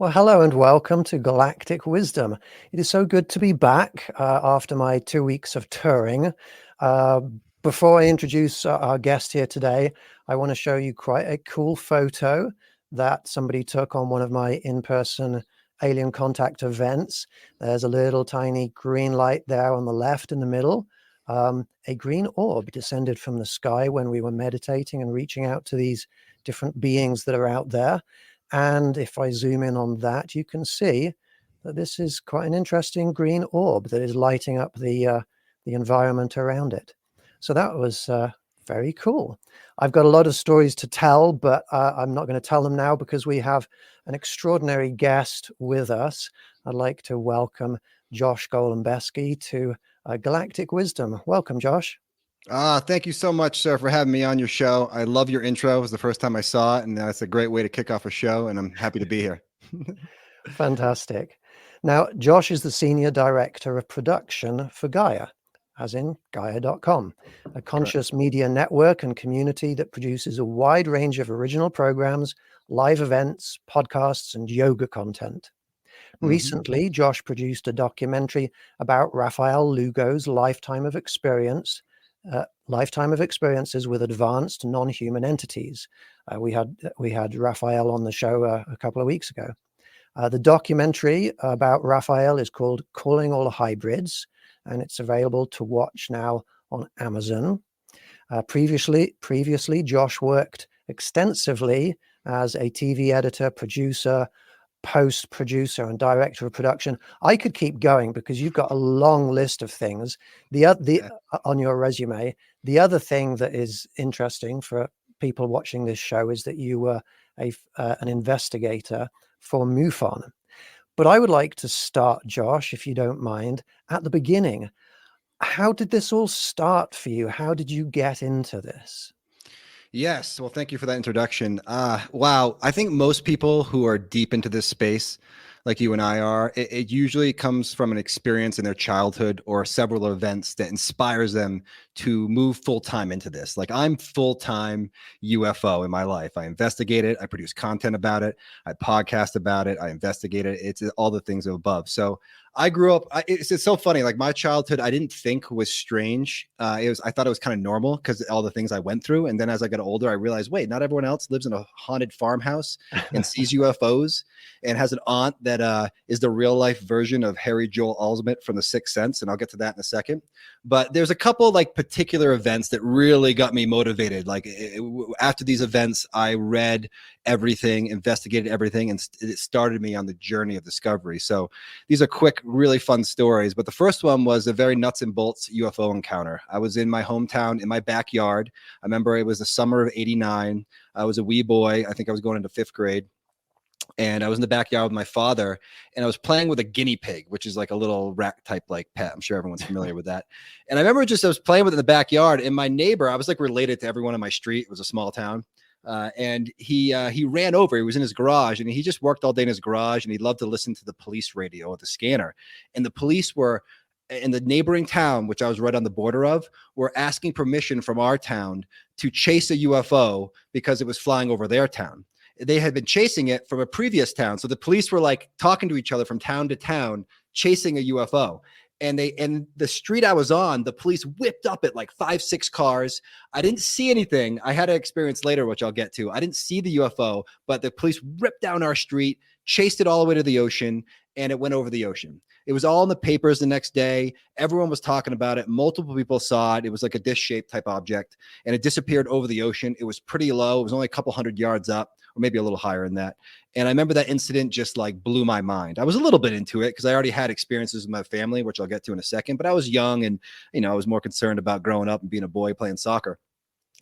Well, hello and welcome to Galactic Wisdom. It is so good to be back after my 2 weeks of touring. Uh, Before I introduce our guest here today, I want to show you quite a cool photo that somebody took on one of my in-person alien contact events. There's a little tiny green light there on the left in the middle. A green orb descended from the sky when we were meditating and reaching out to these different beings that are out there. And if I zoom in on that, you can see that this is quite an interesting green orb that is lighting up the environment around it. So that was very cool. I've got a lot of stories to tell, but I'm not going to tell them now because we have an extraordinary guest with us. I'd like to welcome Josh Golembeske to Galactic Wisdom. Welcome, Josh. Thank you so much, sir, for having me on your show. I love your intro. It was the first time I saw it, and it's a great way to kick off a show, and I'm happy to be here. Fantastic. Now, Josh is the Senior Director of Production for Gaia, as in Gaia.com, a conscious media network and community that produces a wide range of original programs, live events, podcasts, and yoga content. Recently, Josh produced a documentary about Raphael Lugo's lifetime of experiences with advanced non-human entities. We had Raphael on the show a couple of weeks ago. The documentary about Raphael is called Calling All Hybrids, and it's available to watch now on Amazon. Previously, Josh worked extensively as a TV editor, producer, post-producer, and director of production. I could keep going because you've got a long list of things. On your resume, the other thing that is interesting for people watching this show is that you were an investigator for MUFON. But I would like to start, Josh, if you don't mind, at the beginning. How did this all start for you? How did you get into this? Yes. Well, thank you for that introduction. Wow. I think most people who are deep into this space, like you and I are, it usually comes from an experience in their childhood or several events that inspires them to move full-time into this. Like I'm full-time UFO in my life. I investigate it. I produce content about it. I podcast about it. I investigate it. It's all the things above. So I grew up, it's so funny. Like my childhood, I didn't think was strange. I thought it was kind of normal because all the things I went through. And then as I got older, I realized, wait, not everyone else lives in a haunted farmhouse and sees UFOs and has an aunt that is the real life version of Harry Joel Osment from The Sixth Sense. And I'll get to that in a second. But there's a couple like particular events that really got me motivated. Like after these events, I read everything, investigated everything, and it started me on the journey of discovery. So these are quick, really fun stories. But the first one was a very nuts and bolts UFO encounter. I was in my hometown, in my backyard. I remember it was the summer of '89. I was a wee boy. I think I was going into 5th grade. And I was in the backyard with my father, and I was playing with a guinea pig, which is like a little rat type like pet. I'm sure everyone's familiar with that. And I remember I was playing with it in the backyard, and my neighbor, I was like related to everyone in my street. It was a small town. And he ran over. He was in his garage, and he just worked all day in his garage, and he loved to listen to the police radio or the scanner. And the police were in the neighboring town, which I was right on the border of, were asking permission from our town to chase a UFO because it was flying over their town. They had been chasing it from a previous town. So the police were like talking to each other from town to town, chasing a UFO. And the street I was on, the police whipped up at like 5, 6 cars. I didn't see anything. I had an experience later, which I'll get to. I didn't see the UFO, but the police ripped down our street, chased it all the way to the ocean, and it went over the ocean. It was all in the papers the next day. Everyone was talking about it. Multiple people saw it. It was like a dish-shaped type object, and it disappeared over the ocean. It was pretty low. It was only a couple hundred yards up, or maybe a little higher than that. And I remember that incident just like blew my mind. I was a little bit into it because I already had experiences with my family, which I'll get to in a second, but I was young and, I was more concerned about growing up and being a boy playing soccer.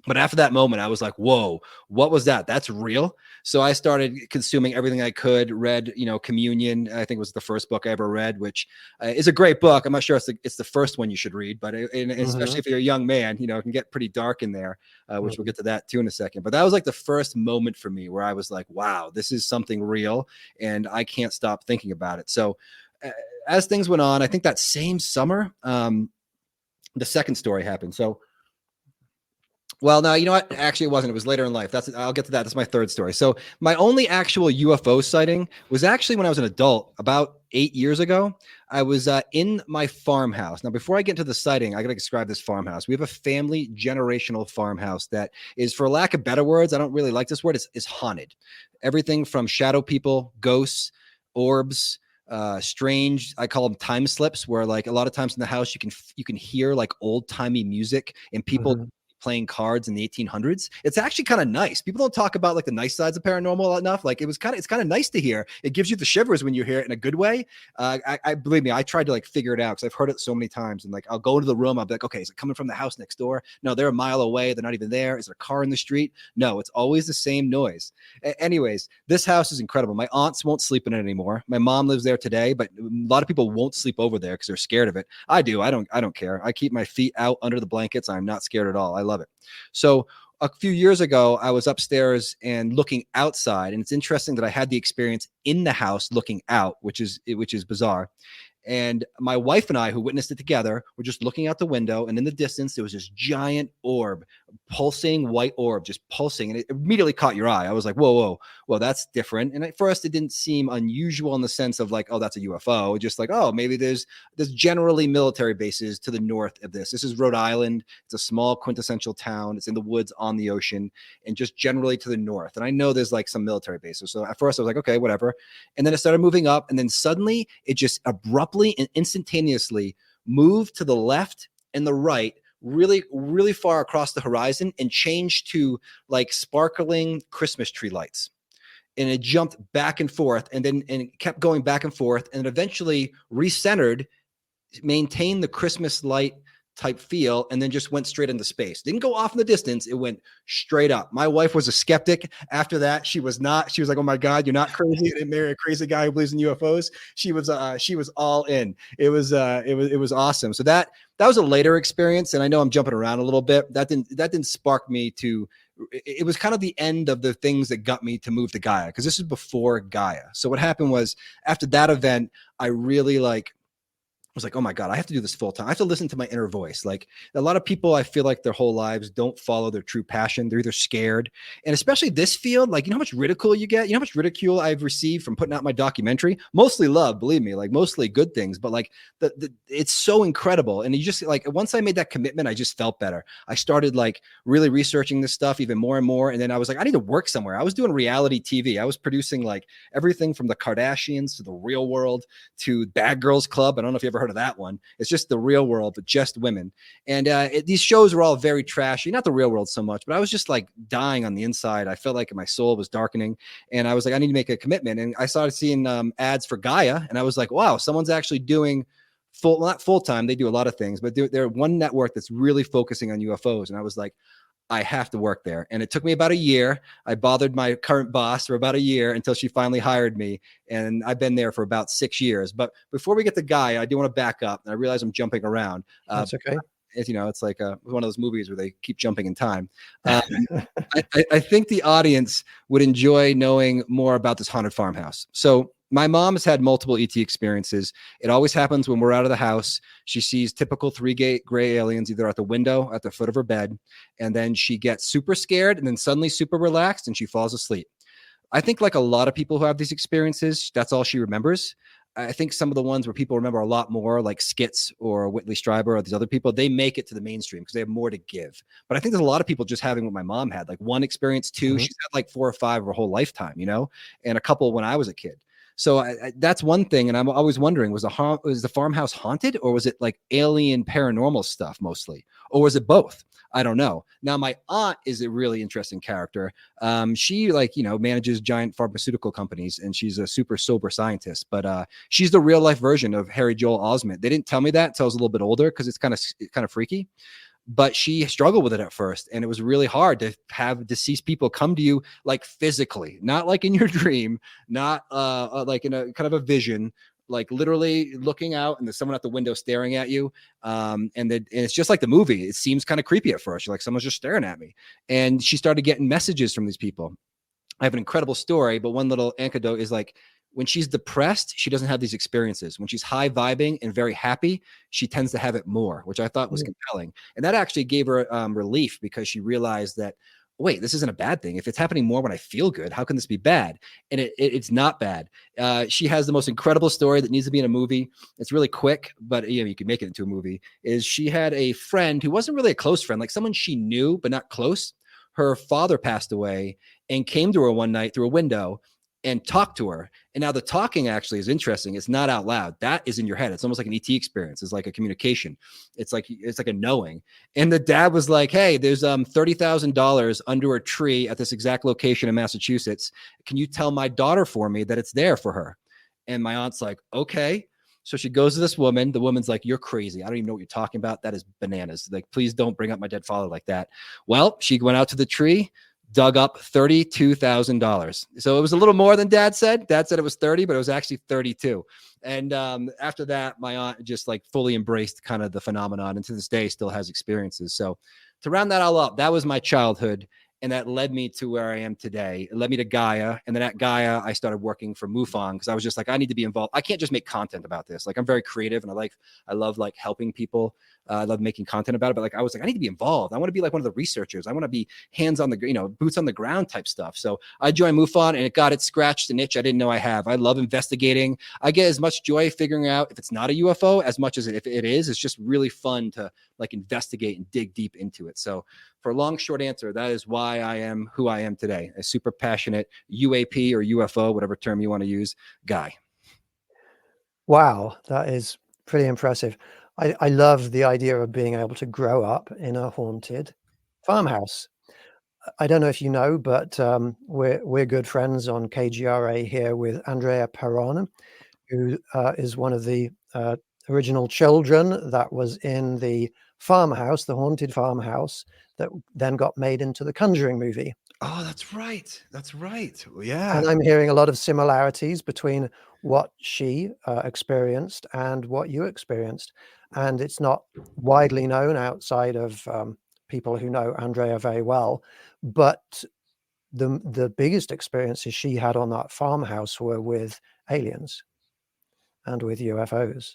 But after that moment, I was like, whoa, what was that? That's real. So I started consuming everything I could, read, Communion. I think was the first book I ever read, which is a great book. I'm not sure it's the first one you should read, but especially if you're a young man, it can get pretty dark in there, which we'll get to that too in a second. But that was like the first moment for me where I was like, wow, this is something real and I can't stop thinking about it. So as things went on, I think that same summer, the second story happened. So Well, no, you know what? Actually, it wasn't. It was later in life. I'll get to that. That's my third story. So my only actual UFO sighting was actually when I was an adult, about 8 years ago. I was in my farmhouse. Now, before I get into the sighting, I got to describe this farmhouse. We have a family generational farmhouse that is, for lack of better words, I don't really like this word, is haunted. Everything from shadow people, ghosts, orbs, strange, I call them time slips, where like a lot of times in the house you can hear like old timey music and people Mhm. playing cards in the 1800s. It's actually kind of nice. People don't talk about like the nice sides of paranormal enough. Like it's kind of nice to hear. It gives you the shivers when you hear it in a good way. I believe me, I tried to like figure it out because I've heard it so many times. And like I'll go into the room, I'll be like, okay, is it coming from the house next door? No, they're a mile away. They're not even there. Is there a car in the street? No, it's always the same noise. Anyways, this house is incredible. My aunts won't sleep in it anymore. My mom lives there today, but a lot of people won't sleep over there because they're scared of it. I do. I don't care. I keep my feet out under the blankets. I'm not scared at all. I love it. So a few years ago, I was upstairs and looking outside, and it's interesting that I had the experience in the house looking out, which is bizarre. And my wife and I, who witnessed it together, were just looking out the window, and in the distance, there was this giant orb, pulsing white orb, just pulsing, and it immediately caught your eye. I was like, whoa, whoa, whoa, that's different. And at first, it didn't seem unusual in the sense of like, oh, that's a UFO. Just like, oh, maybe there's generally military bases to the north of this. This is Rhode Island. It's a small quintessential town. It's in the woods on the ocean, and just generally to the north. And I know there's like some military bases. So at first, I was like, okay, whatever. And then it started moving up, and then suddenly it just abruptly and instantaneously moved to the left and the right, really, really far across the horizon, and changed to like sparkling Christmas tree lights. And it jumped back and forth, and then and kept going back and forth, and eventually recentered, maintained the Christmas light type feel, and then just went straight into space. Didn't go off in the distance. It went straight up. My wife was a skeptic after that. She was not. She was like, "Oh my God, you're not crazy. And marry a crazy guy who believes in UFOs." She was all in. It was awesome. So that was a later experience, and I know I'm jumping around a little bit. That didn't spark me to. It was kind of the end of the things that got me to move to Gaia, because this is before Gaia. So what happened was, after that event, I really was like, oh my God, I have to do this full time. I have to listen to my inner voice. Like a lot of people, I feel like their whole lives don't follow their true passion. They're either scared. And especially this field, like, you know how much ridicule you get? You know how much ridicule I've received from putting out my documentary? Mostly love, believe me, like mostly good things, but like it's so incredible. And you just like, once I made that commitment, I just felt better. I started like really researching this stuff even more and more. And then I was like, I need to work somewhere. I was doing reality TV. I was producing like everything from the Kardashians to The Real World to Bad Girls Club. I don't know if you ever heard of that one. It's just The Real World, but just women. And these shows were all very trashy, not The Real World so much, but I was just like dying on the inside. I felt like my soul was darkening, and I was like, I need to make a commitment. And I started seeing ads for Gaia, and I was like, wow, someone's actually doing not full time. They do a lot of things, but they're one network that's really focusing on UFOs. And I was like, I have to work there. And it took me about a year. I bothered my current boss for about a year until she finally hired me. And I've been there for about 6 years. But before we get to Gaia, I do want to back up. And I realize I'm jumping around. That's okay. It's like one of those movies where they keep jumping in time. I think the audience would enjoy knowing more about this haunted farmhouse. So my mom has had multiple ET experiences. It always happens when we're out of the house. She sees typical gray aliens either at the window, at the foot of her bed, and then she gets super scared and then suddenly super relaxed and she falls asleep. I think like a lot of people who have these experiences, that's all she remembers. I think some of the ones where people remember a lot more, like Skits or Whitley Strieber or these other people, they make it to the mainstream because they have more to give. But I think there's a lot of people just having what my mom had, like one experience, two. She's had like 4 or 5 her whole lifetime, and a couple when I was a kid. So that's one thing. And I'm always wondering, was the farmhouse haunted, or was it like alien paranormal stuff mostly? Or was it both? I don't know. Now, my aunt is a really interesting character. She manages giant pharmaceutical companies, and she's a super sober scientist, but she's the real life version of Harry Joel Osment. They didn't tell me that until I was a little bit older, because it's kind of freaky. But she struggled with it at first, and it was really hard to have deceased people come to you like physically, not like in your dream, not like in a kind of a vision, like literally looking out and there's someone at the window staring at you. And it's just like the movie. It seems kind of creepy at first. You're like, someone's just staring at me. And she started getting messages from these people. I have an incredible story, but one little anecdote is like, When she's depressed, she doesn't have these experiences. When she's high vibing and very happy, she tends to have it more, which I thought was compelling. And that actually gave her relief, because she realized that, wait, this isn't a bad thing. If it's happening more when I feel good, how can this be bad? And it's not bad. She has the most incredible story that needs to be in a movie. It's really quick, but you can make it into a movie. Is she had a friend who wasn't really a close friend, like someone she knew, but not close. Her father passed away and came to her one night through a window and talk to her. And now the talking actually is interesting. It's not out loud. That is in your head. It's almost like an ET experience. It's like a communication. It's like a knowing. And the dad was like, hey, there's $30,000 under a tree at this exact location in Massachusetts. Can you tell my daughter for me that it's there for her? And my aunt's like, okay. So she goes to this woman. The woman's like, you're crazy. I don't even know what you're talking about. That is bananas. Like, please don't bring up my dead father like that. Well, she went out to the tree, dug up $32,000. So it was a little more than dad said. Dad said it was 30, but it was actually 32. And after that, my aunt just like fully embraced kind of the phenomenon, and to this day still has experiences. So to round that all up, that was my childhood. And that led me to where I am today. It led me to Gaia. And then at Gaia, I started working for MUFON, because I was just like, I need to be involved. I can't just make content about this. Like, I'm very creative, and I love like helping people. I love making content about it. But like, I was like, I need to be involved. I want to be like one of the researchers. I want to be hands on the, boots on the ground type stuff. So I joined MUFON, and it scratched an itch I didn't know I have. I love investigating. I get as much joy figuring out if it's not a UFO as much as if it is. It's just really fun to like investigate and dig deep into it. So for a long, short answer, that is why I am who I am today, a super passionate UAP or UFO, whatever term you want to use, guy. Wow, that is pretty impressive. I love the idea of being able to grow up in a haunted farmhouse. I don't know if you know, but we're good friends on KGRA here with Andrea Perron, who is one of the original children that was in the farmhouse, the haunted farmhouse, that then got made into the Conjuring movie. Oh, that's right. That's right. Yeah. And I'm hearing a lot of similarities between what she experienced and what you experienced. And it's not widely known outside of people who know Andrea very well. But the biggest experiences she had on that farmhouse were with aliens and with UFOs.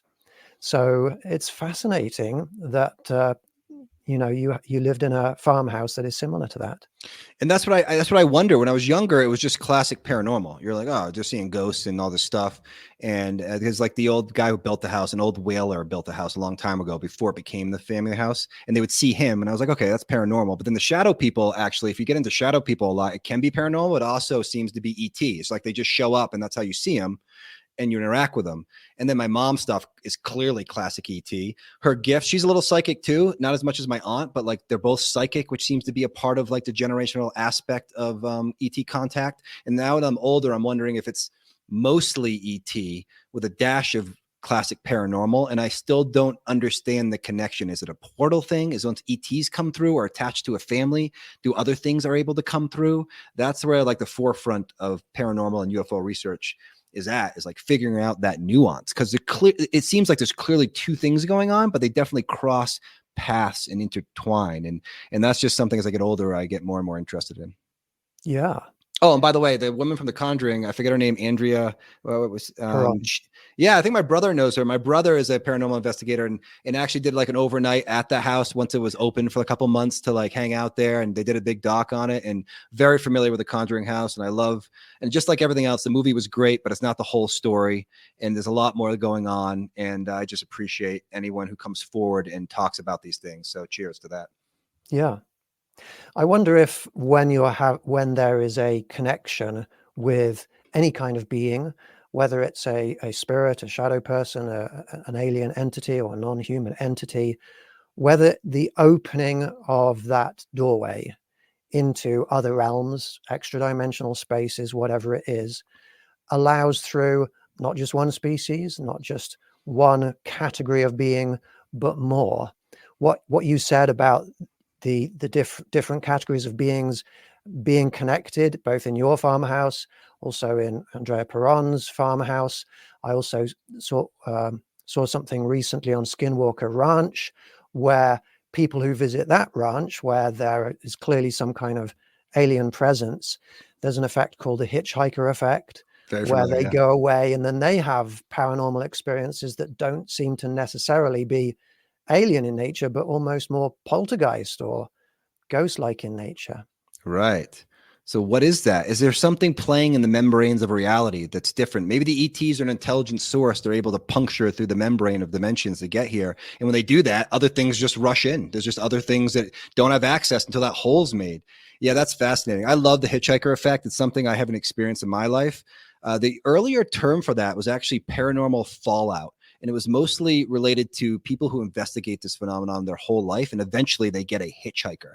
So it's fascinating that you lived in a farmhouse that is similar to that. And that's what I wonder. When I was younger, it was just classic paranormal. You're like, oh, just seeing ghosts and all this stuff. And there's like the old guy who built the house, an old whaler built the house a long time ago before it became the family house. And they would see him, and I was like, okay, that's paranormal. But then the shadow people, actually, if you get into shadow people a lot, it can be paranormal. It also seems to be ET. It's like they just show up, and that's how you see them, and you interact with them. And then my mom's stuff is clearly classic ET. Her gift, she's a little psychic too, not as much as my aunt, but like they're both psychic, which seems to be a part of like the generational aspect of ET contact. And now that I'm older, I'm wondering if it's mostly ET with a dash of classic paranormal. And I still don't understand the connection. Is it a portal thing? Is once ETs come through or attached to a family, do other things are able to come through? That's where like the forefront of paranormal and UFO research is like figuring out that nuance, because it seems like there's clearly two things going on, but they definitely cross paths and intertwine. And that's just something as I get older, I get more and more interested in. Yeah. Oh, and by the way, the woman from The Conjuring, I forget her name, Andrea. Well, it was, yeah, I think my brother knows her. My brother is a paranormal investigator and actually did like an overnight at the house once it was open for a couple months to like hang out there. And they did a big doc on it, and very familiar with The Conjuring house. And just like everything else, the movie was great, but it's not the whole story. And there's a lot more going on. And I just appreciate anyone who comes forward and talks about these things. So cheers to that. Yeah. I wonder if when there is a connection with any kind of being, whether it's a spirit, a shadow person, an alien entity, or a non-human entity, whether the opening of that doorway into other realms, extra-dimensional spaces, whatever it is, allows through not just one species, not just one category of being, but more. What you said about the different categories of beings being connected, both in your farmhouse, also in Andrea Perron's farmhouse. I also saw something recently on Skinwalker Ranch, where people who visit that ranch, where there is clearly some kind of alien presence, there's an effect called the hitchhiker effect, Very where familiar. they Yeah. go away and then they have paranormal experiences that don't seem to necessarily be alien in nature, but almost more poltergeist or ghost-like in nature. Right. So what is that? Is there something playing in the membranes of reality that's different? Maybe the ETs are an intelligent source. They're able to puncture through the membrane of dimensions to get here. And when they do that, other things just rush in. There's just other things that don't have access until that hole's made. Yeah, that's fascinating. I love the hitchhiker effect. It's something I haven't experienced in my life. The earlier term for that was actually paranormal fallout. And it was mostly related to people who investigate this phenomenon their whole life. And eventually they get a hitchhiker.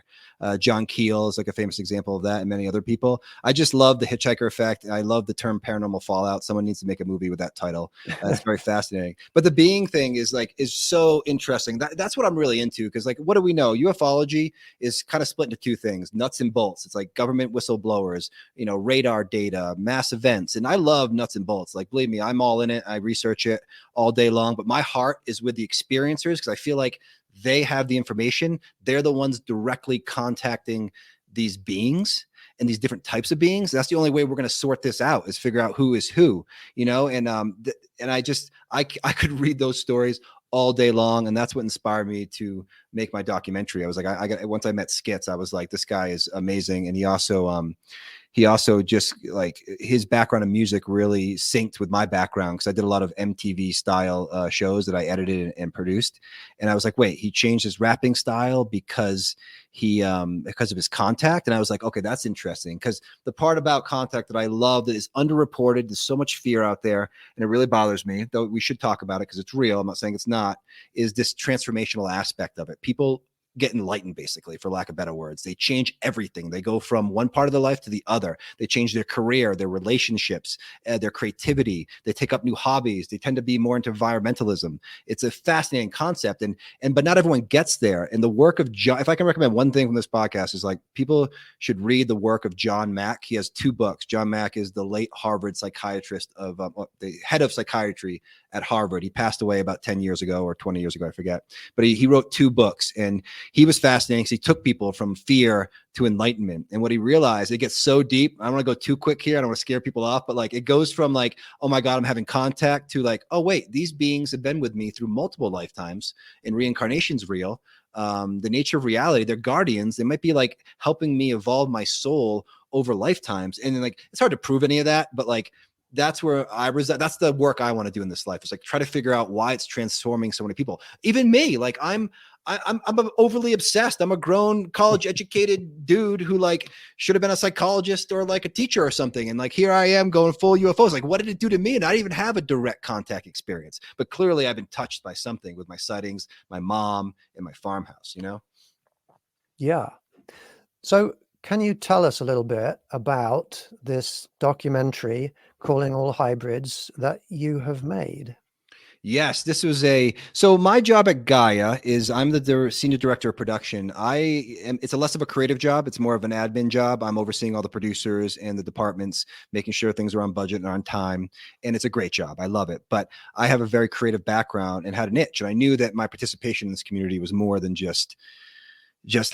John Keel is like a famous example of that, and many other people. I just love the hitchhiker effect. I love the term paranormal fallout. Someone needs to make a movie with that title. It's very fascinating. But the being thing is so interesting. That's what I'm really into, because like, what do we know? Ufology is kind of split into two things: nuts and bolts. It's like government whistleblowers, radar data, mass events, and I love nuts and bolts. Like, believe me, I'm all in it. I research it all day long. But my heart is with the experiencers, because I feel like they have the information. They're the ones directly contacting these beings and these different types of beings. That's the only way we're going to sort this out, is figure out who is who, and I could read those stories all day long. And that's what inspired me to make my documentary. I was like, I got, once I met Skits, I was like, this guy is amazing. And he also just, like, his background in music really synced with my background, because I did a lot of MTV style shows that I edited and produced. And I was like, wait, he changed his rapping style because of his Contact. And I was like, okay, that's interesting, because the part about Contact that I love that is underreported, there's so much fear out there, and it really bothers me, though we should talk about it because it's real, I'm not saying it's not, is this transformational aspect of it. People get enlightened, basically, for lack of better words. They change everything. They go from one part of their life to the other. They change their career, their relationships, their creativity. They take up new hobbies. They tend to be more into environmentalism. It's a fascinating concept, but not everyone gets there. And the work of John, if I can recommend one thing from this podcast, is like, people should read the work of John Mack. He has 2 books. John Mack is the late Harvard psychiatrist of the head of psychiatry at Harvard. He passed away about 10 years ago or 20 years ago, I forget. But he wrote 2 books, and he was fascinating because he took people from fear to enlightenment. And what he realized, it gets so deep. I don't want to go too quick here. I don't want to scare people off, but like, it goes from like, oh my God, I'm having contact, to like, oh wait, these beings have been with me through multiple lifetimes, and reincarnation's real. The nature of reality, they're guardians. They might be like helping me evolve my soul over lifetimes. And then, like, it's hard to prove any of that, but like, that's where that's the work I want to do in this life. It's like, try to figure out why it's transforming so many people. Even me, like, I'm overly obsessed. I'm a grown college educated dude who like should have been a psychologist or like a teacher or something. And like, here I am going full UFOs. Like, what did it do to me? And I didn't even have a direct contact experience, but clearly I've been touched by something with my sightings, my mom, and my farmhouse, Yeah. So can you tell us a little bit about this documentary, Calling All Hybrids, that you have made? Yes, this was so my job at Gaia is I'm the senior director of production. It's a less of a creative job. It's more of an admin job. I'm overseeing all the producers and the departments, making sure things are on budget and on time. And it's a great job. I love it. But I have a very creative background and had an itch. And I knew that my participation in this community was more than just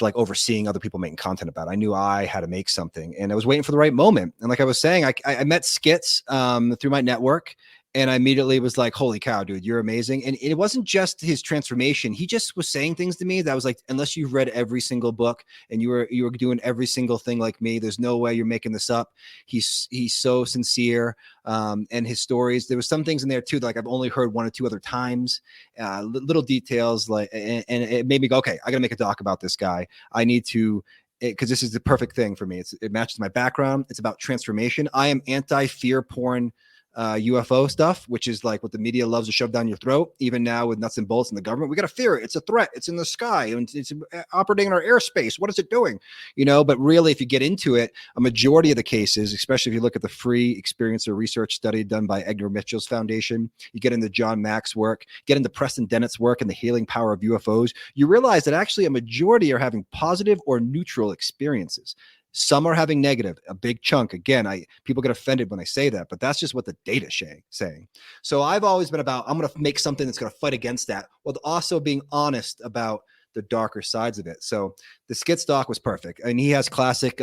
like overseeing other people making content about it. I knew I had to make something, and I was waiting for the right moment. And like I was saying, I met Skits through my network, and I immediately was like, holy cow, dude, you're amazing. And it wasn't just his transformation. He just was saying things to me that was like, unless you've read every single book and you were doing every single thing like me, there's no way you're making this up. He's so sincere. And his stories, there was some things in there too, that like I've only heard 1 or 2 other times, little details, like, and it made me go, okay, I gotta make a doc about this guy. I need to, because this is the perfect thing for me. It matches my background. It's about transformation. I am anti-fear porn UFO stuff, which is like what the media loves to shove down your throat. Even now with nuts and bolts in the government, we got to fear it. It's a threat. It's in the sky and it's operating in our airspace. What is it doing? But really, if you get into it, a majority of the cases, especially if you look at the free experiencer research study done by Edgar Mitchell's foundation, you get into John Mack's work, get into Preston Dennett's work and the healing power of UFOs, you realize that actually a majority are having positive or neutral experiences. Some are having negative, a big chunk. Again, people get offended when I say that, but that's just what the data saying. So I've always been about, I'm going to make something that's going to fight against that, while also being honest about the darker sides of it. So the Skits doc was perfect. And he has classic,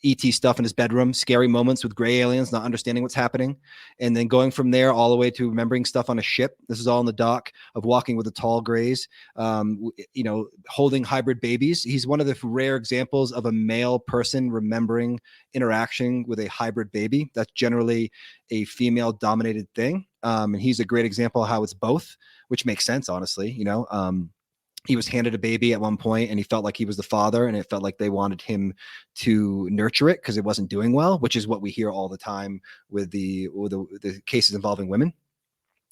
ET stuff in his bedroom, scary moments with gray aliens, not understanding what's happening. And then going from there all the way to remembering stuff on a ship. This is all in the doc of walking with the tall grays, holding hybrid babies. He's one of the rare examples of a male person remembering interaction with a hybrid baby. That's generally a female dominated thing. And he's a great example of how it's both, which makes sense, honestly. He was handed a baby at one point and he felt like he was the father, and it felt like they wanted him to nurture it because it wasn't doing well, which is what we hear all the time with the cases involving women.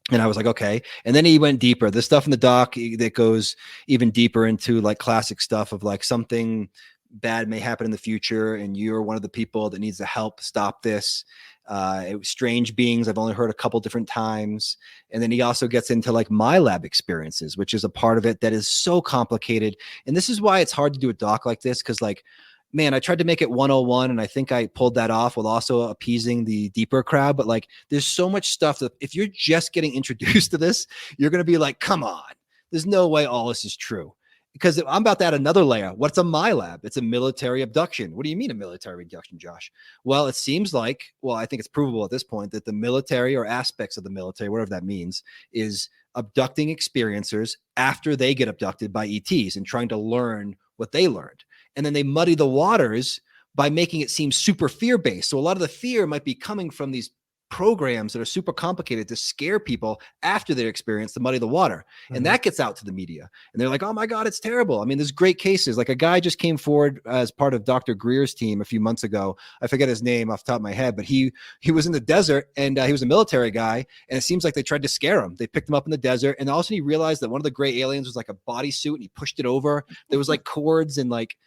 And I was like, okay. And then he went deeper. The stuff in the doc that goes even deeper into like classic stuff of like something bad may happen in the future and you're one of the people that needs to help stop this. It was strange beings I've only heard a couple different times. And then he also gets into like my lab experiences, which is a part of it that is so complicated. And this is why it's hard to do a doc like this, because like, man, I tried to make it 101 and I think I pulled that off while also appeasing the deeper crowd. But like, there's so much stuff that if you're just getting introduced to this, you're going to be like, come on, there's no way all this is true. Because I'm about to add another layer. What's a my lab? It's a military abduction. What do you mean a military abduction, Josh? Well, it seems like, I think it's provable at this point that the military or aspects of the military, whatever that means, is abducting experiencers after they get abducted by ETs and trying to learn what they learned. And then they muddy the waters by making it seem super fear-based. So a lot of the fear might be coming from these programs that are super complicated to scare people after their experience to muddy the water. And that gets out to the media. And they're like, oh my God, it's terrible. I mean, there's great cases. Like a guy just came forward as part of Dr. Greer's team a few months ago. I forget his name off the top of my head, but he was in the desert and he was a military guy. And it seems like they tried to scare him. They picked him up in the desert. And all of a sudden he realized that one of the gray aliens was like a bodysuit and he pushed it over. There was like cords and like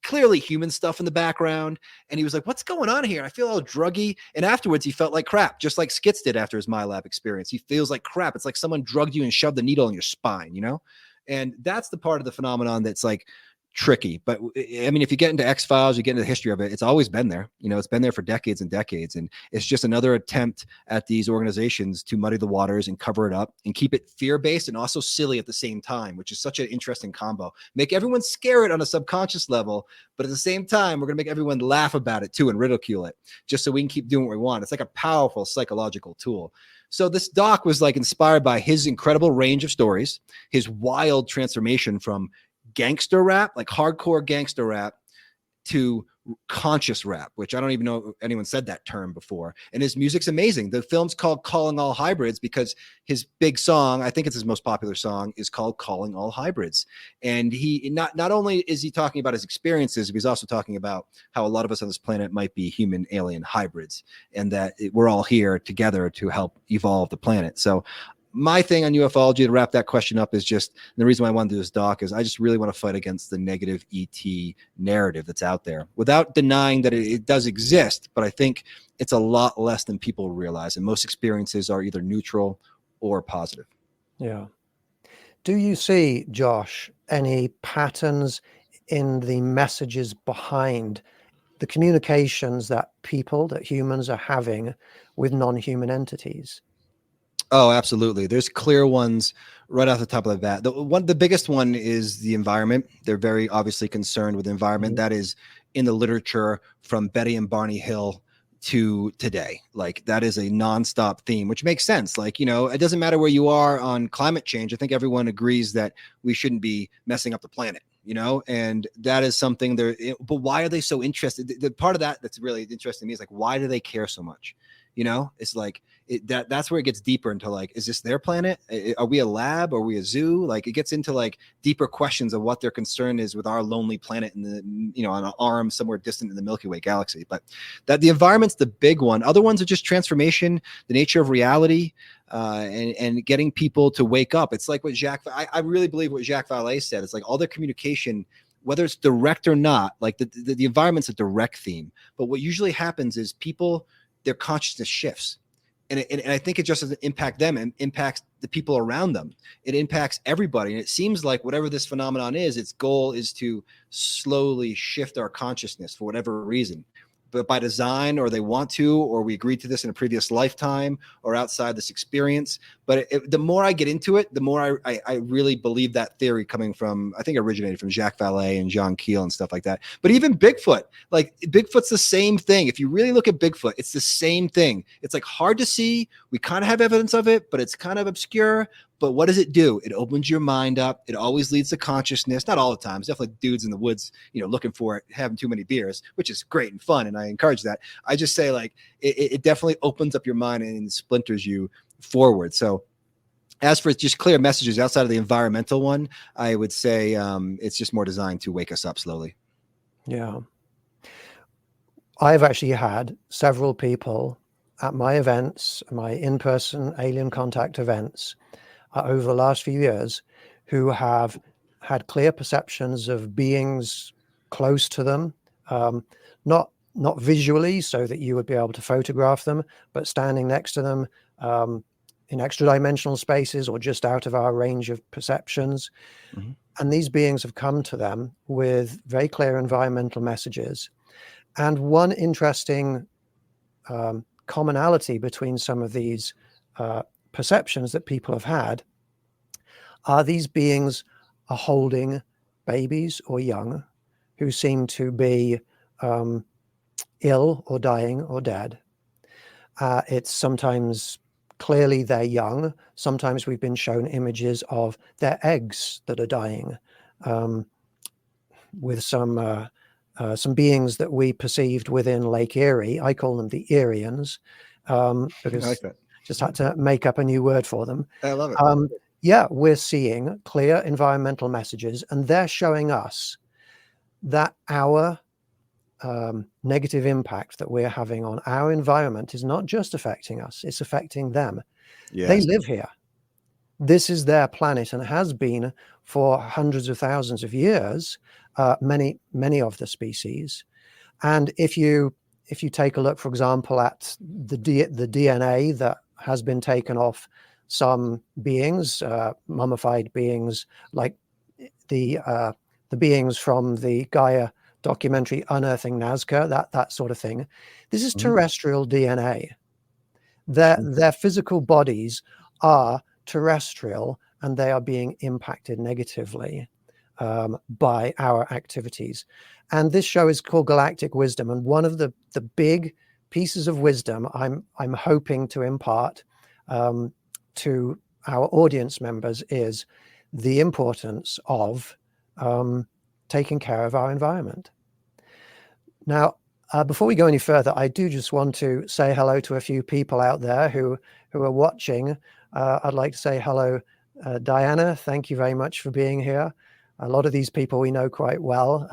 clearly human stuff in the background. And he was like, what's going on here? I feel all druggy. And afterwards he felt like crap, just like Skitz did after his MyLab experience. He feels like crap. It's like someone drugged you and shoved the needle in your spine, And that's the part of the phenomenon that's like tricky. But I mean, if you get into X-Files, you get into the history of it, it's always been there. It's been there for decades and decades. And it's just another attempt at these organizations to muddy the waters and cover it up and keep it fear-based and also silly at the same time, which is such an interesting combo. Make everyone scared on a subconscious level, but at the same time, we're going to make everyone laugh about it too and ridicule it just so we can keep doing what we want. It's like a powerful psychological tool. So this doc was like inspired by his incredible range of stories, his wild transformation from gangster rap, like hardcore gangster rap, to conscious rap, which I don't even know if anyone said that term before. And his music's amazing. The film's called Calling All Hybrids because his big song, I think it's his most popular song, is called Calling All Hybrids. And he not only is he talking about his experiences, but he's also talking about how a lot of us on this planet might be human alien hybrids and that we're all here together to help evolve the planet. So my thing on ufology to wrap that question up is just the reason why I want to do this doc is I just really want to fight against the negative ET narrative that's out there without denying that it does exist. But I think it's a lot less than people realize. And most experiences are either neutral or positive. Yeah. Do you see, Josh, any patterns in the messages behind the communications that humans are having with non-human entities? Oh, absolutely. There's clear ones right off the top of the bat. The biggest one is the environment. They're very obviously concerned with the environment. That is in the literature from Betty and Barney Hill to today. Like that is a nonstop theme, which makes sense. Like, it doesn't matter where you are on climate change. I think everyone agrees that we shouldn't be messing up the planet, and that is something but why are they so interested? The part of that that's really interesting to me is like, why do they care so much? It's like that's where it gets deeper into like, is this their planet? Are we a lab? Are we a zoo? Like it gets into like deeper questions of what their concern is with our lonely planet in the, on an arm somewhere distant in the Milky Way galaxy. But that the environment's the big one. Other ones are just transformation, the nature of reality, and getting people to wake up. It's like what I really believe what Jacques Vallée said. It's like all their communication, whether it's direct or not, like the environment's a direct theme. But what usually happens is their consciousness shifts. And I think it just doesn't impact them and impacts the people around them. It impacts everybody. And it seems like whatever this phenomenon is, its goal is to slowly shift our consciousness for whatever reason. but by design, or they want to, or we agreed to this in a previous lifetime or outside this experience. But the more I get into it, the more I really believe that theory, coming from, I think it originated from Jacques Vallée and John Keel and stuff like that. But even Bigfoot, like Bigfoot's the same thing. If you really look at Bigfoot, it's the same thing. It's like hard to see. We kind of have evidence of it, but it's kind of obscure. But what does it do? It opens your mind up. It always leads to consciousness. Not all the time. It's definitely dudes in the woods, looking for it, having too many beers, which is great and fun. And I encourage that. I just say, like, it definitely opens up your mind and splinters you forward. So as for just clear messages outside of the environmental one, I would say it's just more designed to wake us up slowly. Yeah. I've actually had several people at my events, my in-person alien contact events, over the last few years, who have had clear perceptions of beings close to them, not visually so that you would be able to photograph them, but standing next to them in extra dimensional spaces or just out of our range of perceptions. Mm-hmm. And these beings have come to them with very clear environmental messages. And one interesting commonality between some of these perceptions that people have had are these beings are holding babies or young who seem to be ill or dying or dead. It's sometimes clearly they're young. Sometimes we've been shown images of their eggs that are dying, with some beings that we perceived within Lake Erie. I call them the Erians, because I like that. Just had to make up a new word for them. I love it. Yeah, we're seeing clear environmental messages, and they're showing us that our negative impact that we're having on our environment is not just affecting us, it's affecting them. Yes. They live here. This is their planet and has been for hundreds of thousands of years, many of the species. And if you take a look, for example, at the DNA that has been taken off some beings, mummified beings, like the beings from the Gaia documentary Unearthing Nazca, that sort of thing. This is terrestrial DNA. Their physical bodies are terrestrial, and they are being impacted negatively by our activities. And this show is called Galactic Wisdom, and one of the big pieces of wisdom I'm hoping to impart to our audience members is the importance of taking care of our environment. Now, before we go any further, I do just want to say hello to a few people out there who are watching. I'd like to say hello, Diana. Thank you very much for being here. A lot of these people we know quite well.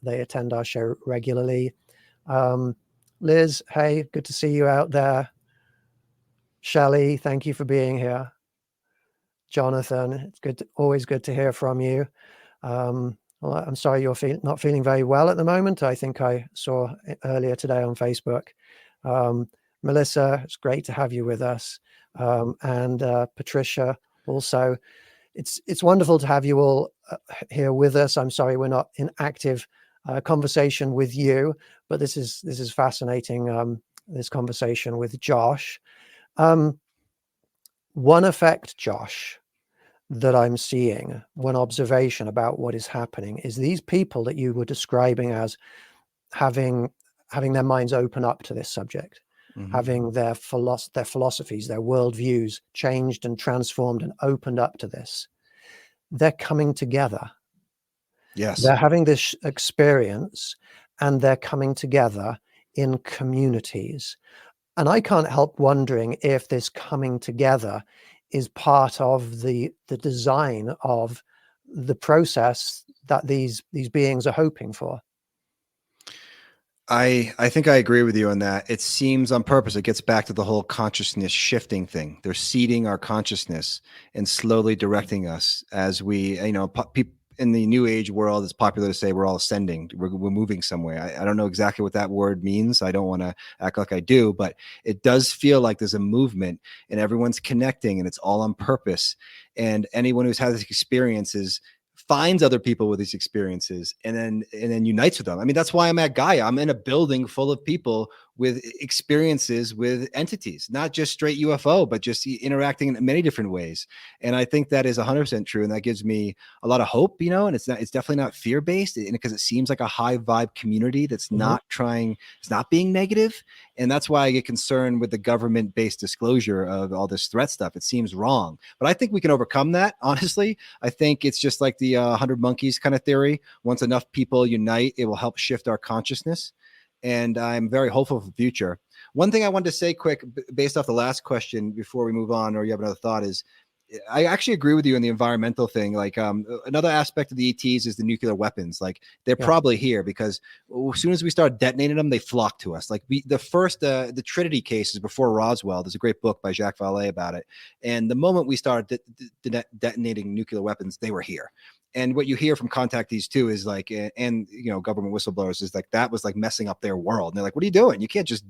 They attend our show regularly. Liz, hey, good to see you out there. Shelley, thank you for being here. Jonathan, it's always good to hear from you. Well, I'm sorry you're not feeling very well at the moment. I think I saw it earlier today on Facebook. Melissa, it's great to have you with us. And Patricia also. It's wonderful to have you all here with us. I'm sorry we're not in active conversation with you, but this is fascinating, this conversation with Josh. One effect, Josh, that I'm seeing, one observation about what is happening, is these people that you were describing as having their minds open up to this subject, having their philosophies, their worldviews changed and transformed and opened up to this. They're coming together. Yes. They're having this experience, and they're coming together in communities. And I can't help wondering if this coming together is part of the design of the process that these beings are hoping for. I think I agree with you on that. It seems on purpose. It gets back to the whole consciousness shifting thing. They're seeding our consciousness and slowly directing us as we, people in the new age world, it's popular to say we're all ascending. We're moving somewhere. I don't know exactly what that word means. I don't want to act like I do, but it does feel like there's a movement and everyone's connecting and it's all on purpose. And anyone who's had this experience is finds other people with these experiences and then unites with them. I mean, that's why I'm at Gaia. I'm in a building full of people with experiences with entities, not just straight UFO, but just interacting in many different ways. And I think that is 100% true. And that gives me a lot of hope, and it's definitely not fear-based, because it seems like a high vibe community that's not it's not being negative. And that's why I get concerned with the government-based disclosure of all this threat stuff. It seems wrong, but I think we can overcome that. Honestly, I think it's just like the 100 monkeys kind of theory. Once enough people unite, it will help shift our consciousness. And I'm very hopeful for the future. One thing I wanted to say quick, based off the last question before we move on, or you have another thought, is I actually agree with you on the environmental thing. Like another aspect of the ETs is the nuclear weapons. Like they're probably here because as soon as we start detonating them, they flock to us. Like the Trinity cases before Roswell, there's a great book by Jacques Vallée about it. And the moment we started detonating nuclear weapons, they were here. And what you hear from contactees too is like, and government whistleblowers is like, that was like messing up their world. And they're like, what are you doing? You can't just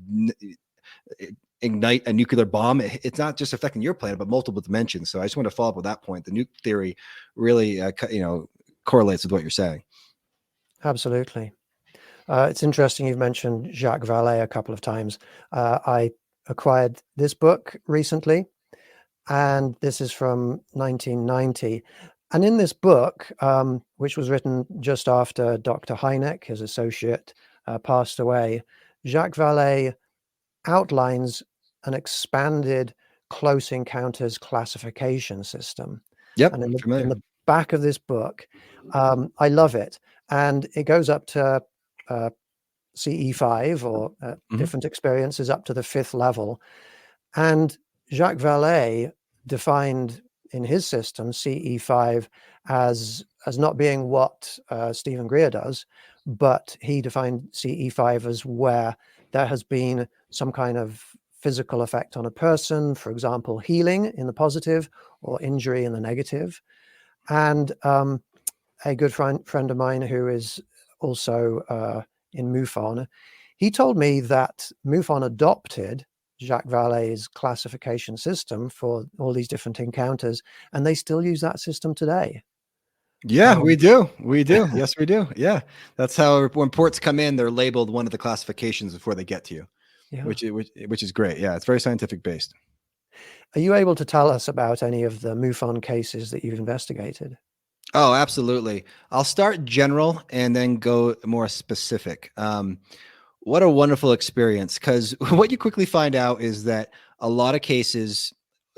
ignite a nuclear bomb. It's not just affecting your planet, but multiple dimensions. So I just want to follow up with that point. The nuke theory really, correlates with what you're saying. Absolutely. It's interesting you've mentioned Jacques Vallée a couple of times. I acquired this book recently, and this is from 1990. And in this book, which was written just after Dr. Hynek, his associate, passed away, Jacques Vallée outlines an expanded close encounters classification system. Yep. And in the back of this book, I love it. And it goes up to CE5 or different experiences up to the 5th level. And Jacques Vallée defined in his system CE5 as not being what Stephen Greer does, but he defined CE5 as where there has been some kind of physical effect on a person, for example, healing in the positive or injury in the negative. And a good friend of mine who is also in MUFON, he told me that MUFON adopted Jacques Vallée's classification system for all these different encounters, and they still use that system today. Yeah, we do. Yes, we do. Yeah. That's how when ports come in, they're labeled one of the classifications before they get to you, which is great. Yeah. It's very scientific based. Are you able to tell us about any of the MUFON cases that you've investigated? Oh, absolutely. I'll start general and then go more specific. What a wonderful experience, because what you quickly find out is that a lot of cases,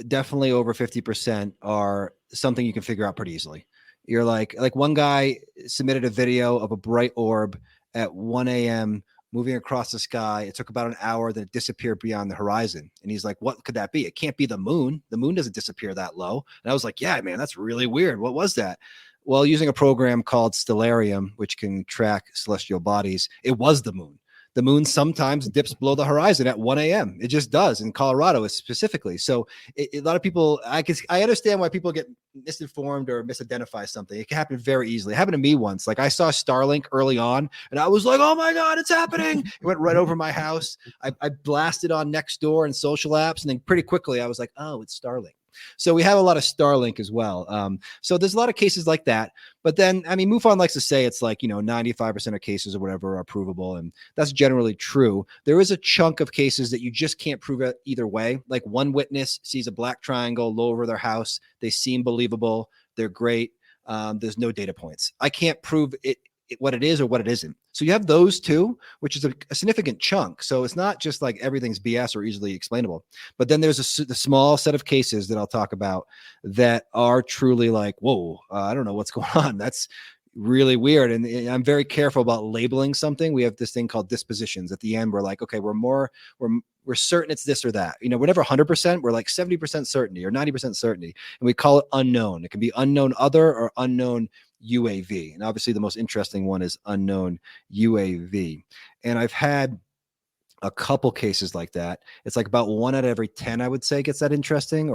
definitely over 50%, are something you can figure out pretty easily. You're like one guy submitted a video of a bright orb at 1 a.m. moving across the sky. It took about an hour, then it disappeared beyond the horizon. And he's like, what could that be? It can't be the moon. The moon doesn't disappear that low. And I was like, yeah, man, that's really weird. What was that? Well, using a program called Stellarium, which can track celestial bodies, it was the moon. The moon sometimes dips below the horizon at 1 a.m. It just does in Colorado specifically. So a lot of people, I understand why people get misinformed or misidentified something. It can happen very easily. It happened to me once. Like I saw Starlink early on and I was like, oh my God, it's happening. It went right over my house. I blasted on Nextdoor and social apps. And then pretty quickly I was like, oh, it's Starlink. So we have a lot of Starlink as well. So there's a lot of cases like that. But then, I mean, MUFON likes to say it's like, 95% of cases or whatever are provable. And that's generally true. There is a chunk of cases that you just can't prove it either way. Like one witness sees a black triangle low over their house. They seem believable. They're great. There's no data points. I can't prove it what it is or what it isn't. So you have those two, which is a significant chunk. So it's not just like everything's BS or easily explainable. But then there's the small set of cases that I'll talk about that are truly like, whoa, I don't know what's going on. That's really weird. And I'm very careful about labeling something. We have this thing called dispositions. At the end, we're like, okay, we're certain it's this or that. We're never 100%. We're like 70% certainty or 90% certainty. And we call it unknown. It can be unknown other or unknown UAV. And obviously the most interesting one is unknown UAV. And I've had a couple cases like that. It's like about 1 out of every 10, I would say, gets that interesting.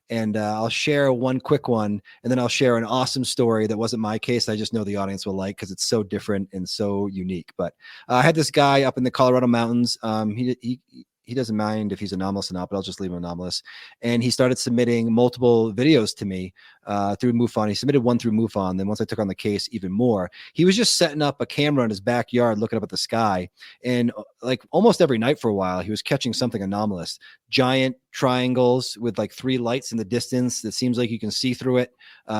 And I'll share one quick one, and then I'll share an awesome story that wasn't my case. I just know the audience will like because it's so different and so unique. But I had this guy up in the Colorado mountains. he doesn't mind if he's anomalous or not, but I'll just leave him anomalous. And he started submitting multiple videos to me through MUFON. He submitted one through MUFON. Then once I took on the case, even more. He was just setting up a camera in his backyard, looking up at the sky, and like almost every night for a while, he was catching something anomalous. Giant triangles with like 3 lights in the distance that seems like you can see through it,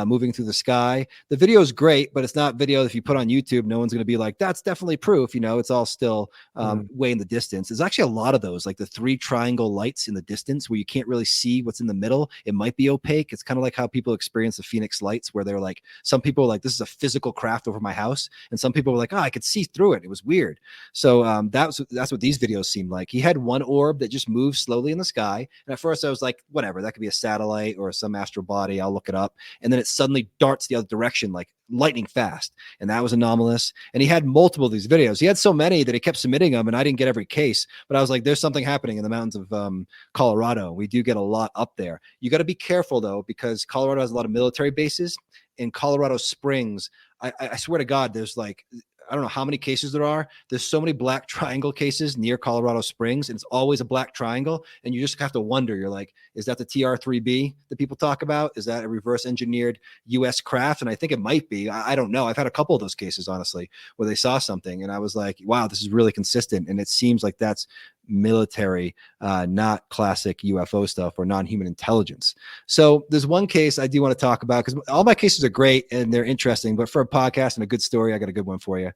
moving through the sky. The video is great, but it's not video if you put on YouTube, no one's going to be like, that's definitely proof. You know, it's all still way in the distance. There's actually a lot of those, like the 3 triangle lights in the distance where you can't really see what's in the middle. It might be opaque. It's kind of like how people experience the Phoenix lights, where they're like, some people are like, this is a physical craft over my house. And some people were like, oh, I could see through it. It was weird. So that's what these videos seemed like. He had one orb that just moved slowly in the sky. And at first I was like, whatever, that could be a satellite or some astral body. I'll look it up. And then it suddenly darts the other direction, like lightning fast. And that was anomalous. And he had multiple of these videos. He had so many that he kept submitting them, and I didn't get every case, but I was like, there's something happening in the mountains of Colorado. We do get a lot up there. You got to be careful though, because Colorado has a lot of military bases. In Colorado Springs, I swear to God, there's like, I don't know how many cases there are. There's so many black triangle cases near Colorado Springs, and it's always a black triangle. And you just have to wonder, you're like, is that the TR-3B that people talk about? Is that a reverse engineered US craft? And I think it might be. I don't know. I've had a couple of those cases, honestly, where they saw something and I was like, wow, this is really consistent. And it seems like that's military, not classic UFO stuff or non-human intelligence. So there's one case I do want to talk about, because all my cases are great and they're interesting, but for a podcast and a good story, I got a good one for you.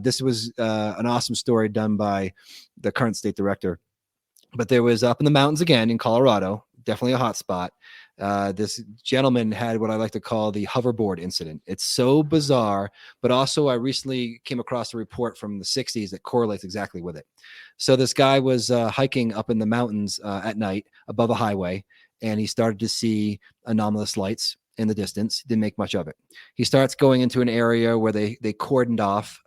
This was an awesome story done by the current state director, but there was up in the mountains again in Colorado, definitely a hot spot. This gentleman had what I like to call the hoverboard incident. It's so bizarre, but also I recently came across a report from the 60s that correlates exactly with it. So this guy was hiking up in the mountains at night above a highway, and he started to see anomalous lights in the distance. Didn't make much of it. He starts going into an area where they cordoned off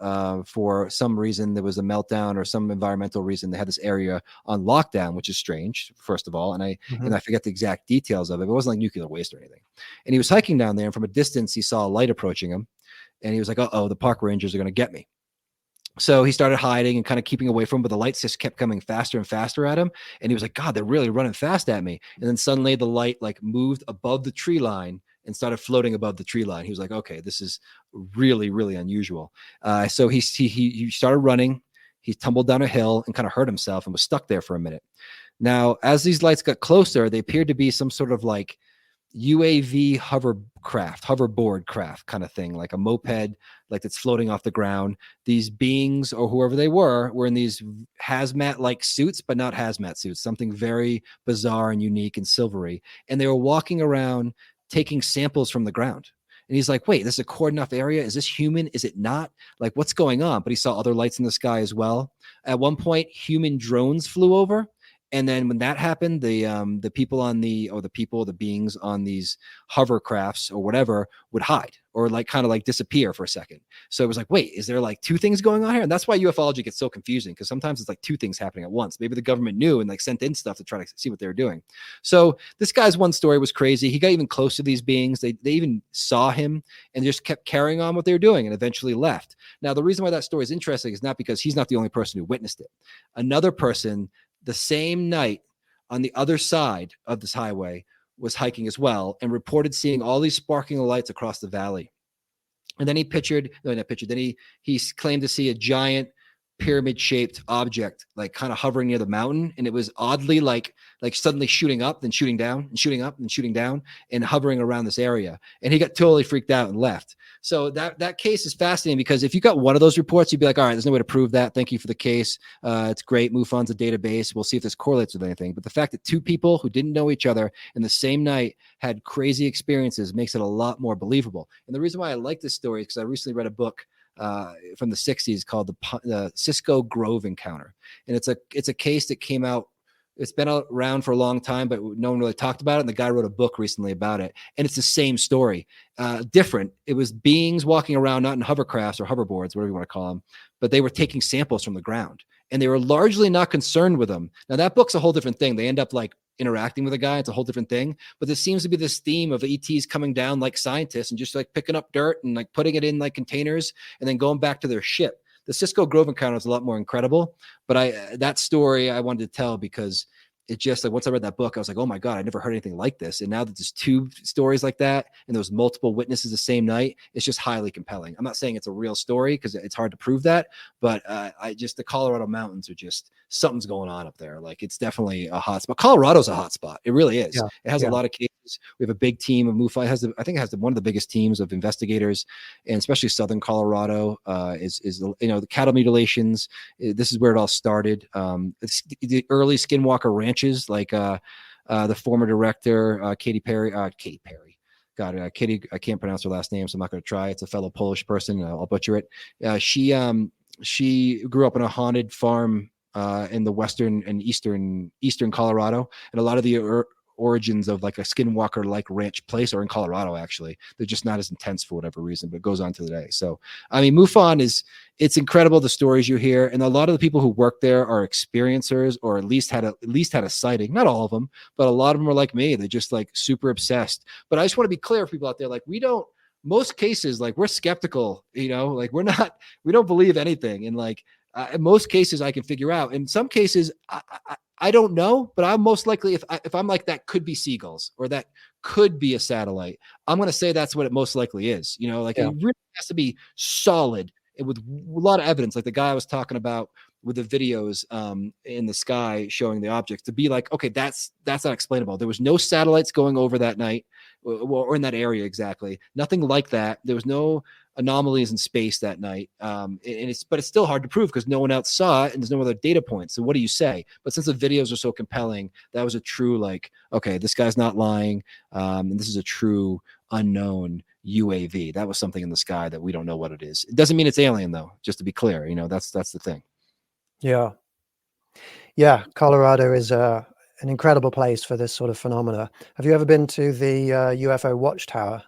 for some reason. There was a meltdown or some environmental reason. They had this area on lockdown, which is strange, first of all. And I forget the exact details of it. But it wasn't like nuclear waste or anything. And he was hiking down there, and from a distance, he saw a light approaching him. And he was like, uh-oh, the park rangers are going to get me. So he started hiding and kind of keeping away from him, but the lights just kept coming faster and faster at him. And he was like, God, they're really running fast at me. And then suddenly the light like moved above the tree line and started floating above the tree line. He was like, okay, this is really, really unusual. So he started running. He tumbled down a hill and kind of hurt himself and was stuck there for a minute. Now, as these lights got closer, they appeared to be some sort of like UAV hoverboard craft kind of thing, like a moped, like that's floating off the ground. These beings or whoever they were in these hazmat-like suits, but not hazmat suits, something very bizarre and unique and silvery. And they were walking around taking samples from the ground. And he's like, wait, this is a cordoned off area. Is this human? Is it not? Like, what's going on? But he saw other lights in the sky as well. At one point, human drones flew over. And then when that happened, the beings on these hovercrafts or whatever would hide or like kind of like disappear for a second. So it was like, wait, is there like 2 things going on here? And that's why ufology gets so confusing, because sometimes it's like 2 things happening at once. Maybe the government knew and like sent in stuff to try to see what they were doing. So this guy's one story was crazy. He got even close to these beings. They even saw him and just kept carrying on what they were doing and eventually left. Now, the reason why that story is interesting is not because he's not the only person who witnessed it. Another person the same night on the other side of this highway was hiking as well and reported seeing all these sparkling lights across the valley. And then he he claimed to see a giant pyramid-shaped object like kind of hovering near the mountain, and it was oddly like suddenly shooting up, then shooting down, and shooting up, and shooting down, and hovering around this area. And he got totally freaked out and left. So that case is fascinating, because if you got one of those reports, you'd be like, all right, there's no way to prove that. Thank you for the case. It's great. MUFON's a database. We'll see if this correlates with anything. But the fact that 2 people who didn't know each other in the same night had crazy experiences makes it a lot more believable. And the reason why I like this story is because I recently read a book from the 60s called the Cisco Grove Encounter. And it's a case that came out. It's been around for a long time, but no one really talked about it. And the guy wrote a book recently about it. And it's the same story, different. It was beings walking around, not in hovercrafts or hoverboards, whatever you want to call them, but they were taking samples from the ground. And they were largely not concerned with them. Now, that book's a whole different thing. They end up like interacting with a guy. It's a whole different thing. But there seems to be this theme of ETs coming down like scientists and just like picking up dirt and like putting it in like containers and then going back to their ship. The Cisco Grove encounter is a lot more incredible, but that story I wanted to tell because it just like once I read that book, I was like, oh my God, I never heard anything like this. And now that there's 2 stories like that and there's multiple witnesses the same night, it's just highly compelling. I'm not saying it's a real story because it's hard to prove that, but the Colorado mountains are just something's going on up there. Like it's definitely a hot spot. Colorado's a hot spot. It really is. Yeah. It has Yeah. a lot of cases. We have a big team of MUFON. I think it has one of the biggest teams of investigators, and especially Southern Colorado is the cattle mutilations. This is where it all started. The early skinwalker ranches, like the former director, Katy Perry. Katie, I can't pronounce her last name, so I'm not going to try. It's a fellow Polish person. I'll butcher it. She grew up in a haunted farm in the western and eastern Colorado, and a lot of the origins of like a skinwalker like ranch place are in Colorado. Actually, they're just not as intense for whatever reason, but it goes on to the day. So I mean, MUFON it's incredible, the stories you hear, and a lot of the people who work there are experiencers or at least had a sighting. Not all of them, but a lot of them are like me. They're just like super obsessed. But I just want to be clear for people out there, like most cases, like we're skeptical, like we don't believe anything. And like in most cases I can figure out. In some cases I don't know, but I'm most likely, if I'm like, that could be seagulls or that could be a satellite, I'm going to say that's what it most likely is. It really has to be solid and with a lot of evidence, like the guy I was talking about with the videos in the sky showing the objects, to be like, okay, that's not explainable. There was no satellites going over that night or in that area exactly. Nothing like that. There was no anomalies in space that night. But it's still hard to prove because no one else saw it and there's no other data points. So what do you say? But since the videos are so compelling, that was a true, like, okay, this guy's not lying. And this is a true unknown UAV. That was something in the sky that we don't know what it is. It doesn't mean it's alien though, just to be clear, that's the thing. Yeah. Colorado is an incredible place for this sort of phenomena. Have you ever been to the UFO Watchtower?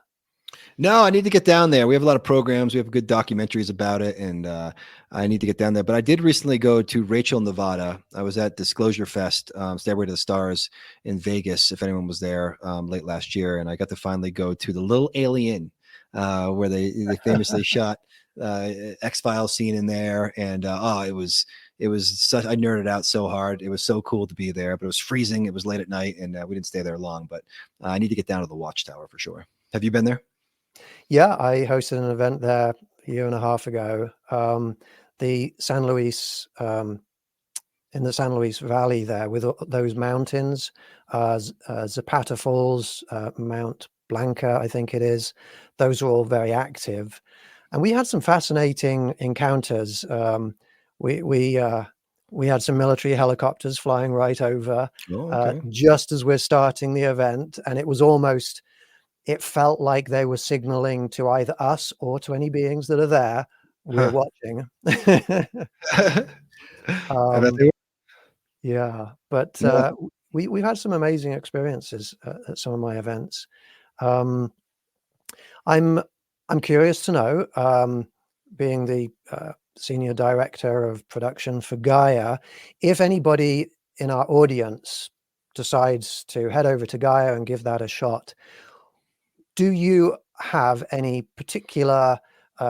No, I need to get down there. We have a lot of programs. We have good documentaries about it, and I need to get down there. But I did recently go to Rachel, Nevada. I was at Disclosure Fest, Stairway to the Stars in Vegas, if anyone was there late last year. And I got to finally go to the Little Alien, where they famously shot X-Files scene in there. And it was such, I nerded out so hard. It was so cool to be there, but it was freezing. It was late at night, and we didn't stay there long. But I need to get down to the Watchtower for sure. Have you been there? Yeah, I hosted an event there a year and a half ago. The San Luis, in the San Luis Valley there, with those mountains, Zapata Falls, Mount Blanca, I think it is. Those are all very active, and we had some fascinating encounters. We had some military helicopters flying right over, just as we're starting the event, and it felt like they were signaling to either us or to any beings that are there, we're watching. Yeah, but we've had some amazing experiences at some of my events. I'm curious to know, being the senior director of production for Gaia, if anybody in our audience decides to head over to Gaia and give that a shot, do you have any particular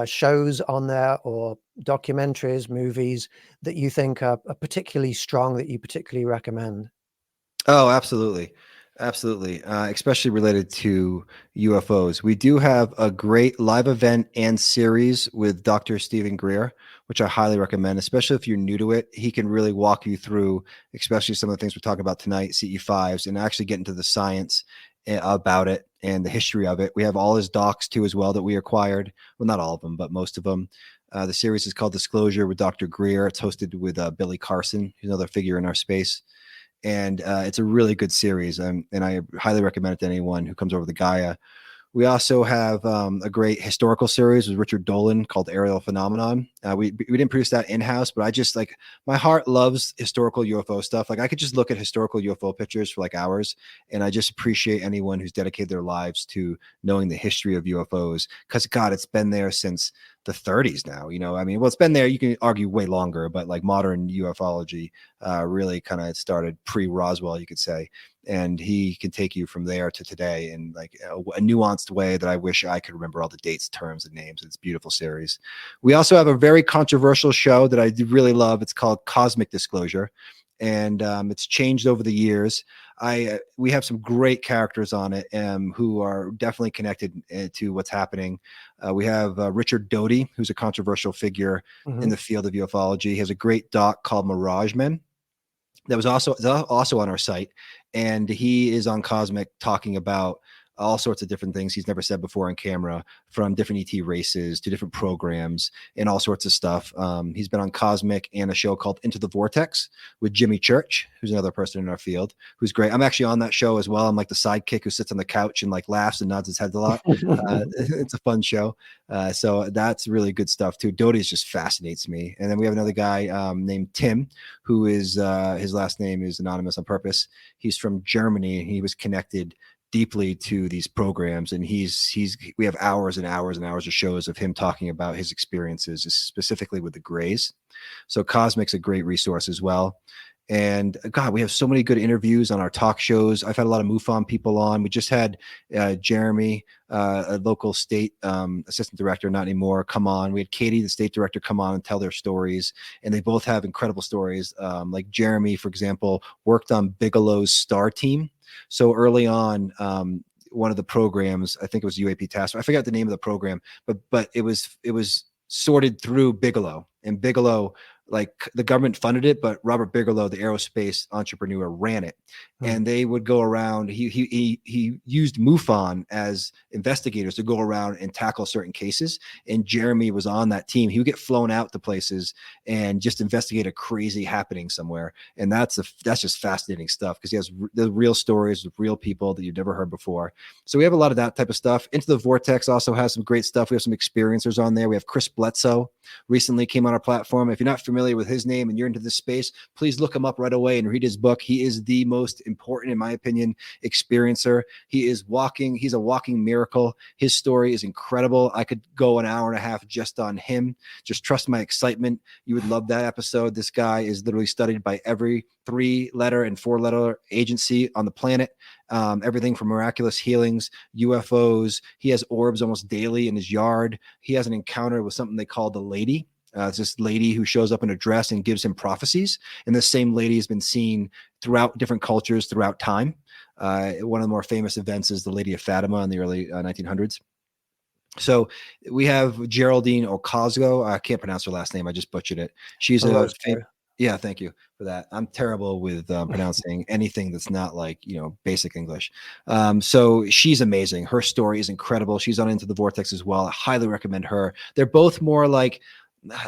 shows on there or documentaries, movies that you think are particularly strong, that you particularly recommend? Oh, absolutely. Absolutely. Especially related to UFOs. We do have a great live event and series with Dr. Stephen Greer, which I highly recommend, especially if you're new to it. He can really walk you through, especially some of the things we're talking about tonight, CE5s, and actually get into the science about it and the history of it. We have all his docs too as well that we acquired. Well, not all of them, but most of them. The series is called Disclosure with Dr. Greer. It's hosted with Billy Carson, who's another figure in our space. And it's a really good series. And I highly recommend it to anyone who comes over to Gaia. We also have a great historical series with Richard Dolan called Aerial Phenomenon. We didn't produce that in-house, but I just like, my heart loves historical UFO stuff. Like I could just look at historical UFO pictures for like hours, and I just appreciate anyone who's dedicated their lives to knowing the history of UFOs. Because God, it's been there since the 30s now. I mean, well, it's been there. You can argue way longer, but like modern ufology really kind of started pre-Roswell, you could say. and he can take you from there to today in like a nuanced way that I wish I could remember all the dates, terms, and names. It's a beautiful series. We also have a very controversial show that I really love. It's called Cosmic Disclosure, and it's changed over the years. We have some great characters on it who are definitely connected to what's happening. We have Richard Doty, who's a controversial figure in the field of ufology. He has a great doc called Mirage Men that was also on our site, and he is on Cosmic talking about all sorts of different things he's never said before on camera, from different ET races to different programs and all sorts of stuff. He's been on Cosmic and a show called Into the Vortex with Jimmy Church, who's another person in our field who's great. I'm actually on that show as well. I'm like the sidekick who sits on the couch and like laughs and nods his head a lot. It's a fun show. So that's really good stuff too. Doty's just fascinates me. And then we have another guy named Tim, who is his last name is anonymous on purpose. He's from Germany, and he was connected deeply to these programs, and we have hours and hours and hours of shows of him talking about his experiences, specifically with the Greys. So Cosmic's a great resource as well. And God, we have so many good interviews on our talk shows. I've had a lot of MUFON people on. We just had Jeremy, a local state assistant director, not anymore, come on. We had Katie, the state director, come on and tell their stories. And they both have incredible stories. Like Jeremy, for example, worked on Bigelow's Star Team. So early on, one of the programs, I think it was UAP Task, I forgot the name of the program, but it was sorted through Bigelow, and Bigelow, like the government funded it, but Robert Bigelow, the aerospace entrepreneur, ran it. And they would go around. He used MUFON as investigators to go around and tackle certain cases. And Jeremy was on that team. He would get flown out to places and just investigate a crazy happening somewhere. And that's just fascinating stuff, because he has the real stories with real people that you've never heard before. So we have a lot of that type of stuff. Into the Vortex also has some great stuff. We have some experiencers on there. We have Chris Bledsoe, recently came on our platform. If you're not familiar with his name and you're into this space, please look him up right away and read his book. He is the most important, in my opinion, experiencer. He's a walking miracle. His story is incredible. I could go an hour and a half just on him. Just trust my excitement. You would love that episode. This guy is literally studied by every 3-letter and 4-letter agency on the planet. Everything from miraculous healings, UFOs. He has orbs almost daily in his yard. He has an encounter with something they call the lady. It's this lady who shows up in a dress and gives him prophecies. And this same lady has been seen throughout different cultures throughout time. One of the more famous events is the Lady of Fatima in the early 1900s. So we have Geraldine Ocasio. I can't pronounce her last name. I just butchered it. She's yeah, thank you for that. I'm terrible with pronouncing anything that's not like, basic English. So she's amazing. Her story is incredible. She's on Into the Vortex as well. I highly recommend her. They're both more like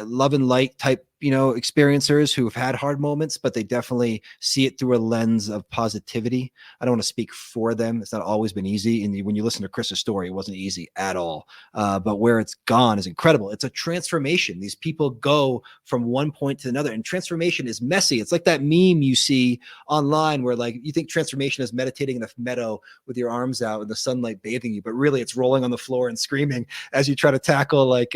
love and light type, experiencers who have had hard moments, but they definitely see it through a lens of positivity. I don't want to speak for them. It's not always been easy. And when you listen to Chris's story, it wasn't easy at all. But where it's gone is incredible. It's a transformation. These people go from one point to another, and transformation is messy. It's like that meme you see online where like you think transformation is meditating in a meadow with your arms out and the sunlight bathing you, but really it's rolling on the floor and screaming as you try to tackle like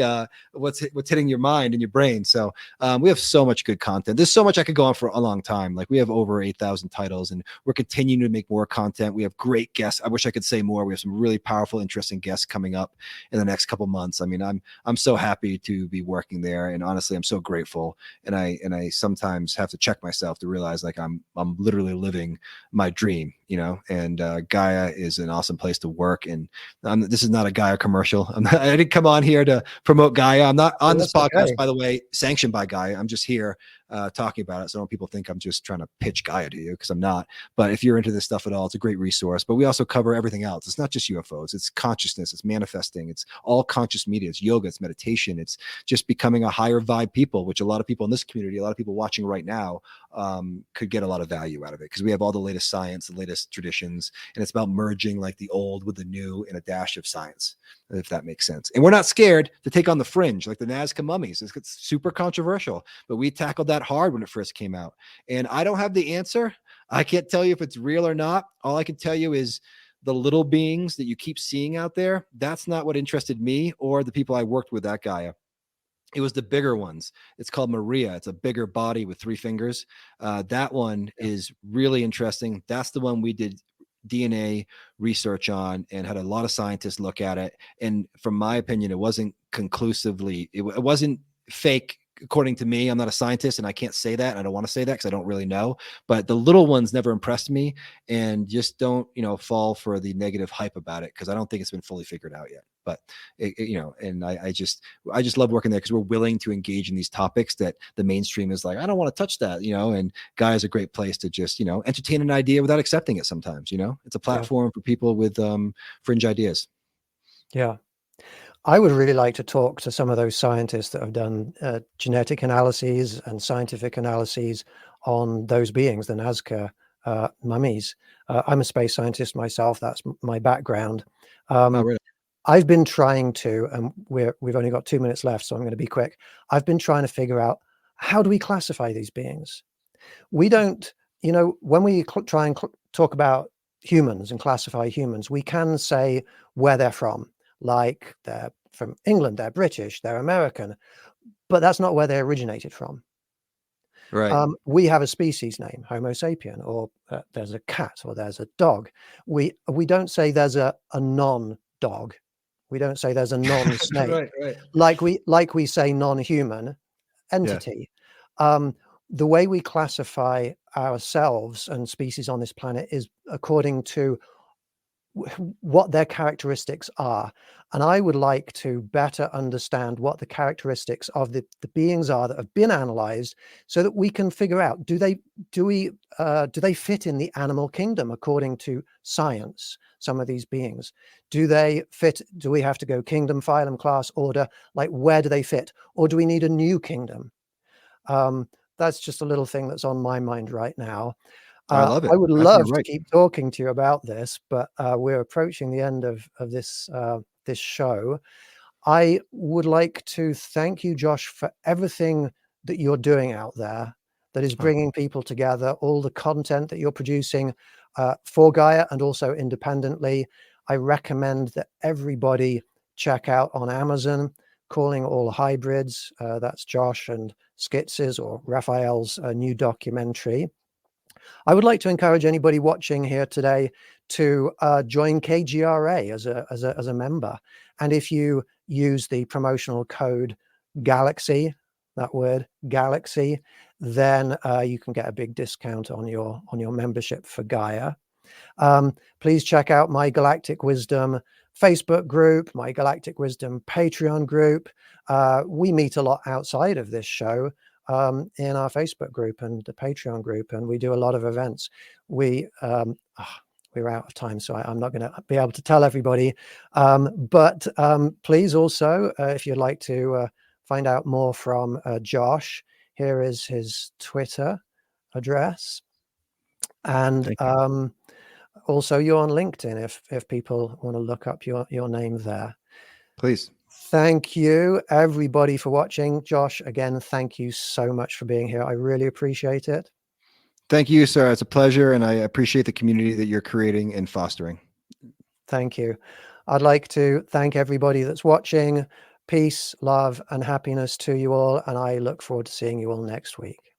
what's hitting your mind and your brain. So we have so much good content. There's so much I could go on for a long time. Like we have over 8,000 titles, and we're continuing to make more content. We have great guests. I wish I could say more. We have some really powerful, interesting guests coming up in the next couple months. I mean, I'm so happy to be working there, and honestly, I'm so grateful. And I sometimes have to check myself to realize like I'm literally living my dream. And Gaia is an awesome place to work. And this is not a Gaia commercial. I didn't come on here to promote Gaia. I'm not on this podcast, by the way, sanctioned by Gaia. I'm just here talking about it. So don't people think I'm just trying to pitch Gaia to you, because I'm not. But if you're into this stuff at all, it's a great resource. But we also cover everything else. It's not just UFOs. It's consciousness. It's manifesting. It's all conscious media. It's yoga. It's meditation. It's just becoming a higher vibe people, which a lot of people in this community, a lot of people watching right now could get a lot of value out of it, because we have all the latest science, the latest traditions, and it's about merging like the old with the new in a dash of science, if that makes sense. And we're not scared to take on the fringe like the Nazca mummies. It's super controversial, but we tackled that hard when it first came out. And I don't have the answer. I can't tell you if it's real or not. All I can tell you is the little beings that you keep seeing out there, that's not what interested me or the people I worked with at Gaia. It was the bigger ones. It's called Maria. It's a bigger body with 3 fingers. That one Yeah. is really interesting. That's the one we did DNA research on and had a lot of scientists look at it. And from my opinion, it wasn't conclusively, it wasn't fake. According to me, I'm not a scientist and I can't say that. And I don't want to say that because I don't really know. But the little ones never impressed me, and just don't, fall for the negative hype about it, because I don't think it's been fully figured out yet. But and I just love working there because we're willing to engage in these topics that the mainstream is like, I don't want to touch that, and Gaia is a great place to just, entertain an idea without accepting it sometimes. It's a platform for people with fringe ideas. Yeah. I would really like to talk to some of those scientists that have done genetic analyses and scientific analyses on those beings, the Nazca mummies. I'm a space scientist myself. That's my background. Really? I've been trying to, and we've only got 2 minutes left, so I'm going to be quick. I've been trying to figure out, how do we classify these beings? We don't, when we try and talk about humans and classify humans, we can say where they're from, like they're from England, they're British, they're American, but that's not where they originated from. Right. We have a species name, Homo sapien, or there's a cat, or there's a dog. We don't say there's a non-dog. We don't say there's a non-snake. Right. Like we say non-human entity. The way we classify ourselves and species on this planet is according to what their characteristics are. And I would like to better understand what the characteristics of the beings are that have been analyzed, so that we can figure out, do they fit in the animal kingdom according to science? Some of these beings, do they fit? Do we have to go kingdom, phylum, class, order? Like, where do they fit? Or do we need a new kingdom? That's just a little thing that's on my mind right now. I love it. I would I think you're love to right. keep talking to you about this, but we're approaching the end of this show. I would like to thank you, Josh, for everything that you're doing out there that is Oh, bringing people together, all the content that you're producing for Gaia and also independently. I recommend that everybody check out on Amazon, Calling All Hybrids. That's Josh and Skitz's, or Raphael's new documentary. I would like to encourage anybody watching here today to join KGRA as a member. And if you use the promotional code Galaxy, that word Galaxy, then you can get a big discount on your membership for Gaia. Please check out my Galactic Wisdom Facebook group, my Galactic Wisdom Patreon group. We meet a lot outside of this show in our Facebook group and the Patreon group, and we do a lot of events. We're out of time, so I'm not going to be able to tell everybody. But please also, if you'd like to find out more from Josh, here is his Twitter address. And also, you're on LinkedIn if people want to look up your name there. please. Thank you, everybody, for watching. Josh, again, thank you so much for being here. I really appreciate it. Thank you, sir. It's a pleasure, and I appreciate the community that you're creating and fostering. Thank you. I'd like to thank everybody that's watching. Peace, love, and happiness to you all, and I look forward to seeing you all next week.